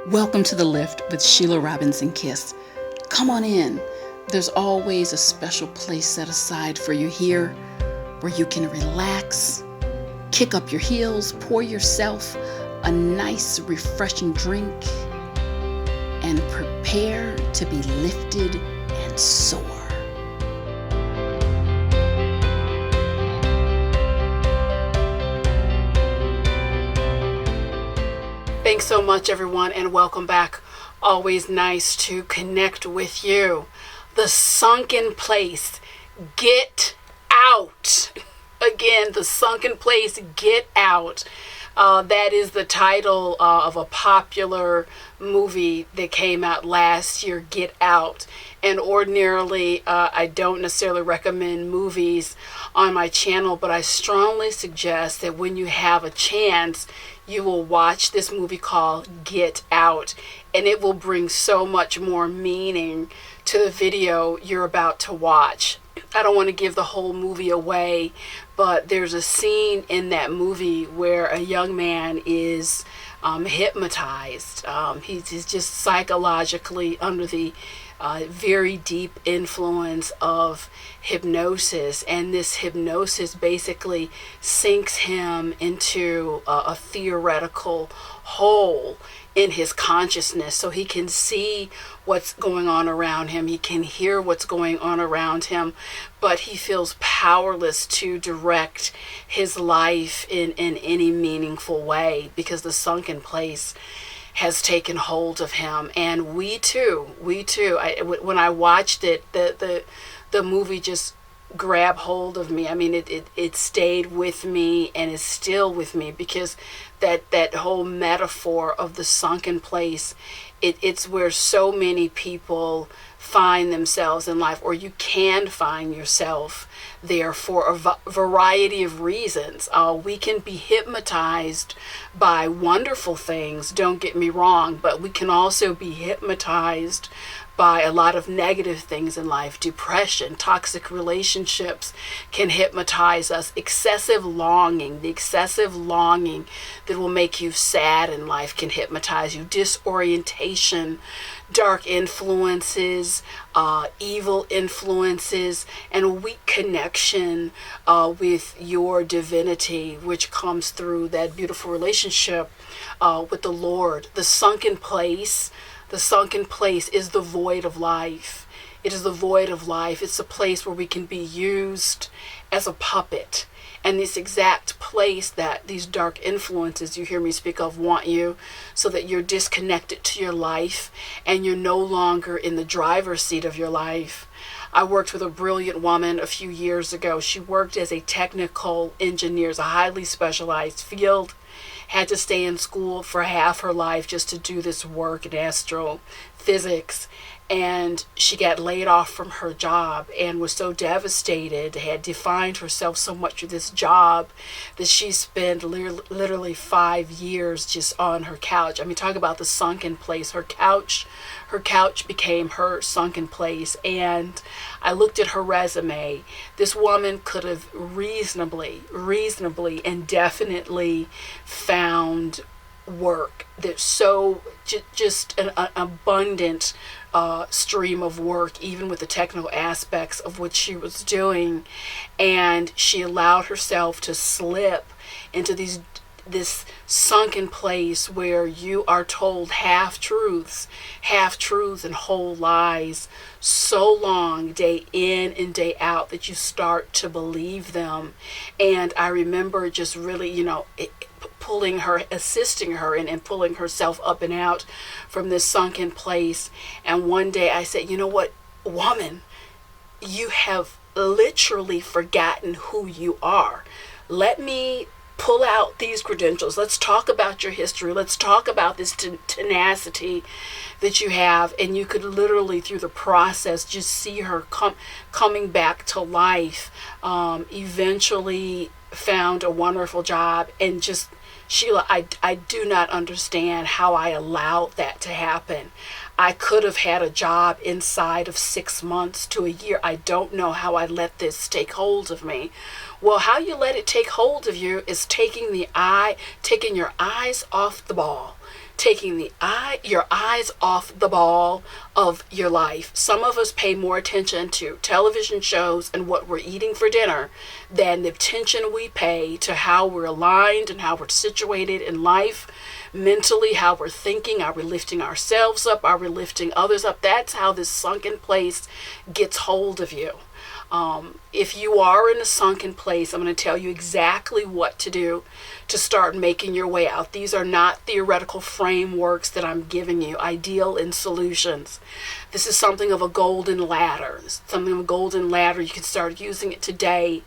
Welcome to The Lift with Sheila Robinson-Kiss. Come on in. There's always a special place set aside for you here where you can relax, kick up your heels, pour yourself a nice, refreshing drink, and prepare to be lifted and soar. Thanks so much, everyone, and welcome back. Always nice to connect with you. The Sunken Place. Get out. Again, The Sunken Place. Get out. That is the title of a popular movie that came out last year, Get Out. And ordinarily, I don't necessarily recommend movies on my channel, but I strongly suggest that when you have a chance, you will watch this movie called Get Out, and it will bring so much more meaning to the video you're about to watch. I don't want to give the whole movie away, but there's a scene in that movie where a young man is hypnotized. He's just psychologically under the very deep influence of hypnosis, and this hypnosis basically sinks him into a theoretical hole in his consciousness, so he can see what's going on around him, he can hear what's going on around him, but he feels powerless to direct his life in any meaningful way because the sunken place has taken hold of him. And we too, when I watched it, the movie just grabbed hold of me. I mean, it stayed with me and is still with me because that whole metaphor of the sunken place, it's where so many people find themselves in life, or you can find yourself there for a variety of reasons. We can be hypnotized by wonderful things, don't get me wrong, but we can also be hypnotized by a lot of negative things in life. Depression, toxic relationships can hypnotize us. Excessive longing, the excessive longing that will make you sad in life can hypnotize you. Disorientation, dark influences, evil influences, and a weak connection with your divinity, which comes through that beautiful relationship with the Lord. The sunken place is the void of life. It is the void of life. It's a place where we can be used as a puppet. And this exact place that these dark influences you hear me speak of want you, so that you're disconnected to your life and you're no longer in the driver's seat of your life. I worked with a brilliant woman a few years ago. She worked as a technical engineer, a highly specialized field, had to stay in school for half her life just to do this work in astrophysics. And she got laid off from her job and was so devastated, had defined herself so much with this job, that she spent literally 5 years just on her couch. I mean, talk about the sunken place. Her couch became her sunken place. And I looked at her resume. This woman could have reasonably and definitely found work. There's so just an abundant stream of work, even with the technical aspects of what she was doing, and she allowed herself to slip into this sunken place where you are told half-truths and whole lies so long, day in and day out, that you start to believe them. And I remember just really, pulling her, assisting her and pulling herself up and out from this sunken place. And one day I said, you know what, woman, you have literally forgotten who you are. Let me pull out these credentials. Let's talk about your history. Let's talk about this tenacity that you have. And you could literally, through the process, just see her coming back to life. Eventually found a wonderful job, and just, Sheila, I do not understand how I allowed that to happen. I could have had a job inside of 6 months to a year. I don't know how I let this take hold of me. Well, how you let it take hold of you is taking your eyes off the ball, taking your eyes off the ball of your life. Some of us pay more attention to television shows and what we're eating for dinner than the attention we pay to how we're aligned and how we're situated in life, mentally, how we're thinking. Are we lifting ourselves up? Are we lifting others up? That's how this sunken place gets hold of you. If you are in a sunken place, I'm going to tell you exactly what to do to start making your way out. These are not theoretical frameworks that I'm giving you, ideal and solutions. This is something of a golden ladder. You can start using it today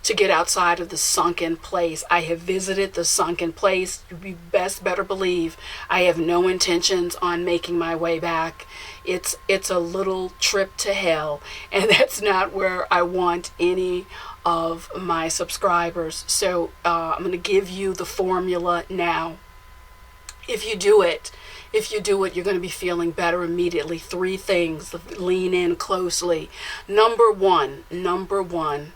to get outside of the sunken place. I have visited the sunken place. You better believe I have no intentions on making my way back. It's a little trip to hell, and that's not where I want any of my subscribers. So I'm going to give you the formula now. If you do it, you're going to be feeling better immediately. 3 things. Lean in closely. Number one,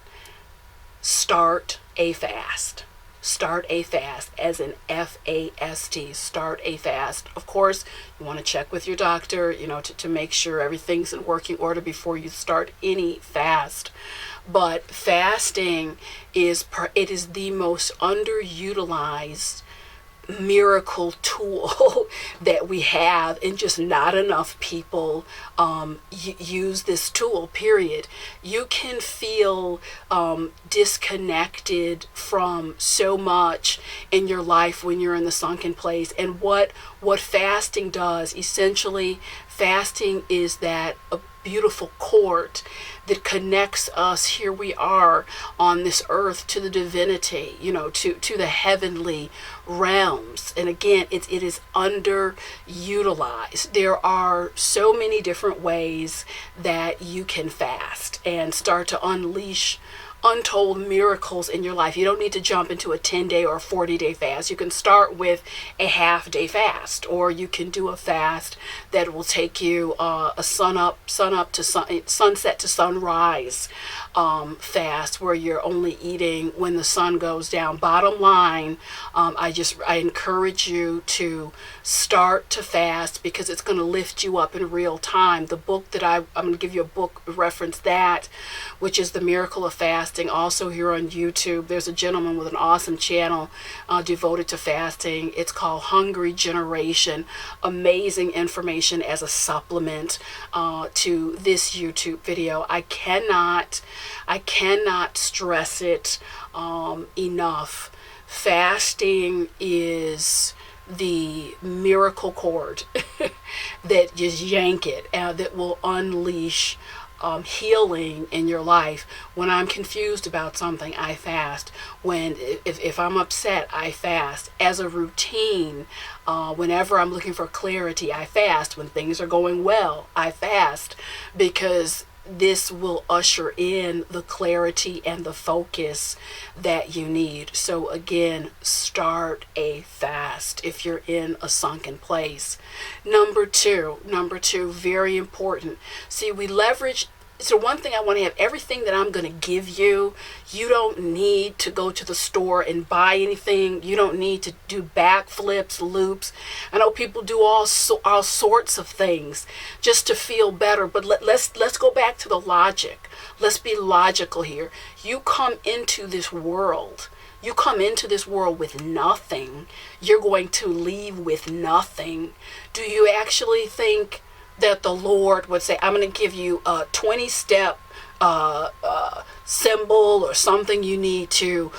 start a fast. Start a fast, as in F-A-S-T. Start a fast. Of course, you want to check with your doctor, to make sure everything's in working order before you start any fast. But fasting is the most underutilized miracle tool that we have, and just not enough people use this tool, period. You can feel disconnected from so much in your life when you're in the sunken place. And what fasting does, essentially, fasting is that a beautiful cord that connects us, here we are on this earth, to the divinity, to the heavenly realms. And again, it is underutilized. There are so many different ways that you can fast and start to unleash untold miracles in your life. You don't need to jump into a 10-day or 40-day fast. You can start with a half-day fast, or you can do a fast that will take you a sunset to sunrise fast, where you're only eating when the sun goes down. Bottom line, I encourage you to start to fast, because it's going to lift you up in real time. The book that I'm going to give you a book reference, that, which is The Miracle of Fasting. Also here on YouTube, there's a gentleman with an awesome channel devoted to fasting. It's called Hungry Generation. Amazing information as a supplement to this YouTube video. I cannot stress it enough. Fasting is the miracle cord that just yank it, that will unleash healing in your life. When I'm confused about something, I fast. If I'm upset, I fast. As a routine, whenever I'm looking for clarity, I fast. When things are going well, I fast, because this will usher in the clarity and the focus that you need. So again, start a fast if you're in a sunken place. Number two, very important. See, we leverage. So one thing I want to have, everything that I'm going to give you, you don't need to go to the store and buy anything. You don't need to do backflips, loops. I know people do all sorts of things just to feel better, but let's go back to the logic. Let's be logical here. You come into this world with nothing. You're going to leave with nothing. Do you actually think that the Lord would say, I'm going to give you a 20-step symbol or something you need to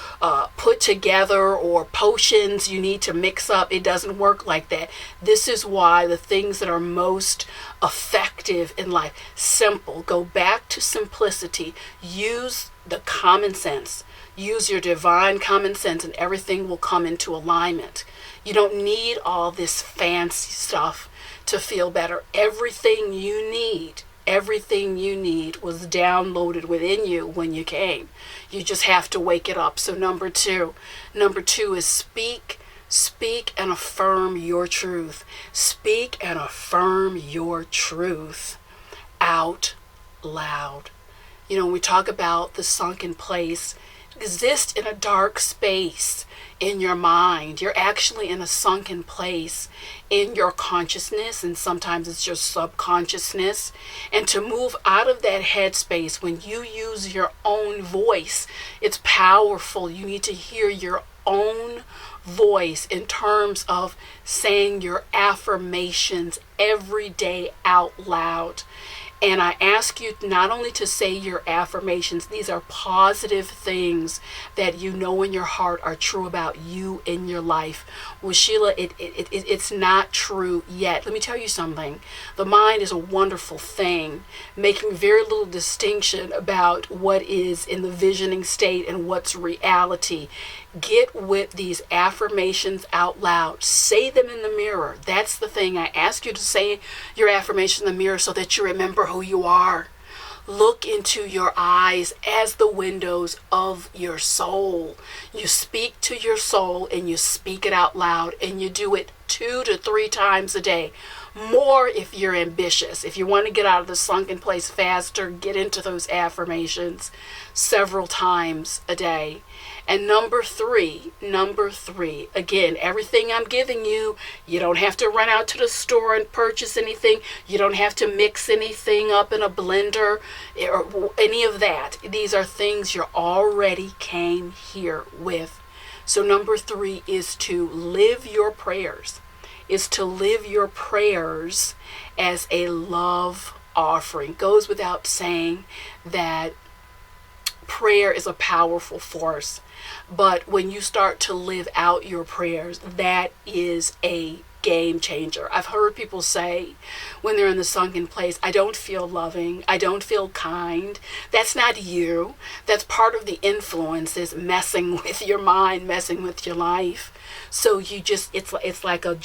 put together, or potions you need to mix up? It doesn't work like that. This is why the things that are most effective in life, simple. Go back to simplicity. Use the common sense. Use your divine common sense, and everything will come into alignment. You don't need all this fancy stuff to feel better. Everything you need was downloaded within you when you came. You just have to wake it up. So number two is speak and affirm your truth. Speak and affirm your truth out loud. When we talk about the sunken place, exist in a dark space in your mind. You're actually in a sunken place in your consciousness, and sometimes it's your subconsciousness. And to move out of that headspace, when you use your own voice, it's powerful. You need to hear your own voice in terms of saying your affirmations every day out loud. And I ask you not only to say your affirmations, these are positive things that you know in your heart are true about you in your life. Well, Sheila, it's not true yet. Let me tell you something. The mind is a wonderful thing, making very little distinction about what is in the visioning state and what's reality. Get with these affirmations out loud. Say them in the mirror. That's the thing. I ask you to say your affirmation in the mirror so that you remember who you are. Look into your eyes as the windows of your soul. You speak to your soul and you speak it out loud, and you do it 2 to 3 times a day. More if you're ambitious. If you want to get out of the sunken place faster, get into those affirmations several times a day. And number three, again, everything I'm giving you, you don't have to run out to the store and purchase anything. You don't have to mix anything up in a blender or any of that. These are things you already came here with. So number 3 is to live your prayers. Is to live your prayers as a love offering. Goes without saying that prayer is a powerful force. But when you start to live out your prayers, that is a game changer. I've heard people say when they're in the sunken place, I don't feel loving, I don't feel kind. That's not you. That's part of the influences messing with your mind, messing with your life. So you just, it's like a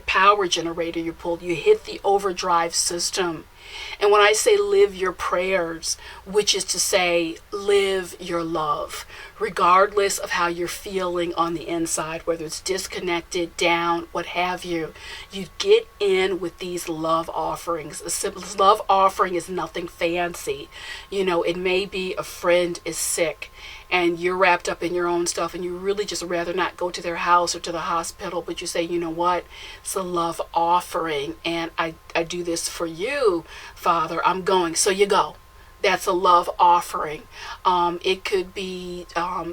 power generator you pull. You hit the overdrive system. And when I say live your prayers, which is to say live your love, regardless of how you're feeling on the inside, whether it's disconnected, down, what have you, you get in with these love offerings. A simple love offering is nothing fancy. You know, it may be a friend is sick and you're wrapped up in your own stuff and you really just rather not go to their house or to the hospital, but you say, you know what, it's a love offering and I do this for you, Father, I'm going. So you go. That's a love offering. It could be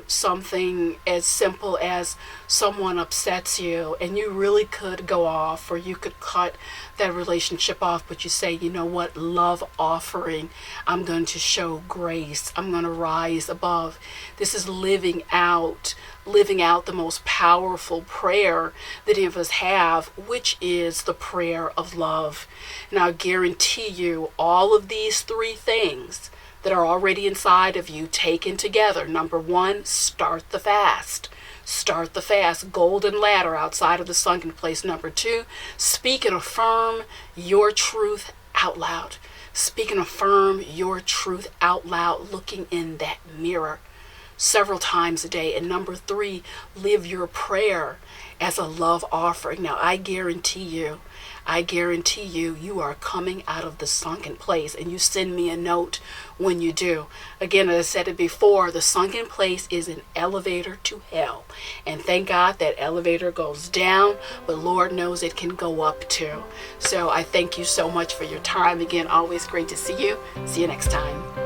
something as simple as someone upsets you and you really could go off, or you could cut that relationship off, but you say, you know what, love offering, I'm going to show grace, I'm going to rise above. This is living out the most powerful prayer that any of us have, which is the prayer of love. Now, I guarantee you all of these 3 things that are already inside of you taken together. Number 1, start the fast. Start the fast, golden ladder outside of the sunken place. Number 2, speak and affirm your truth out loud. Speak and affirm your truth out loud, looking in that mirror several times a day. And number 3, live your prayer as a love offering. Now, I guarantee you, you are coming out of the sunken place, and you send me a note when you do. Again, as I said it before, the sunken place is an elevator to hell. And thank God that elevator goes down, but Lord knows it can go up too. So I thank you so much for your time. Again, always great to see you. See you next time.